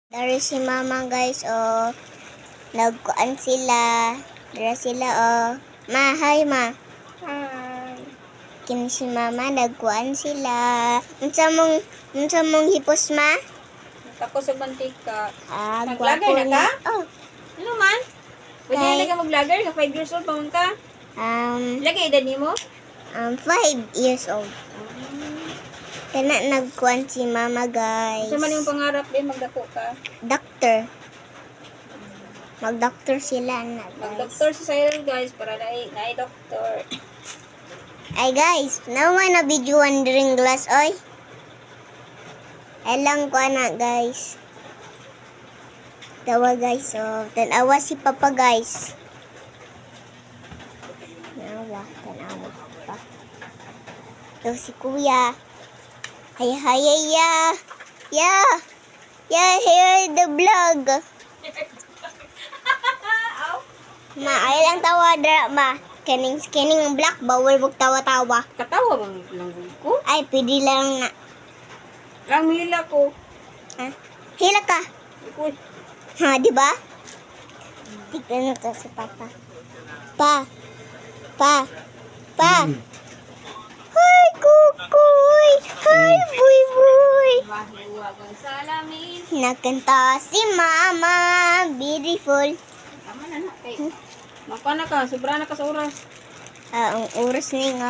Dari si mama guys, oh. Nagkuan sila. Dara sila, oh. Ma, hi ma. Hi. Kini si mama, nagkuan sila. Unsa mong hipos ma? Tapos sa mantika. Ah, Mag-vlogger gwapo na ka? Oh, Ano man? Pwede Kay- na ka mag-vlogger? Ka 5 years old pa man ka? Lagi edad ni mo? 5 years old. Kana nagkuan si mama guys. Sa man yung pangarap din, magdako ka. Doctor. Mag-doctor sila na guys. Mag-doktor si Cyril guys, para na doktor. Ay guys, naman na videoan during glass oy. Alang ko na guys. Tawa guys, oh. Tanawa si Papa guys. Tanawa pa. Ito si Kuya. Hay ya. Here the vlog. Ma, ay lang tawa dra ma. Scanning black, bawal wag tawa-tawa. Katawa bang lang ko? Ay, pwede lang na. Lang mila ko. Ha? Hila ka. Uy, Ha, di ba? Tignan mo to si Papa. Pa. Hi, Kukoy. Hi, Buy. mahiwagang salamin. Nakanta si Mama. Beautiful. Tama na na. Mapa na ka, sobra na ka sa oras. Ang oras na nga.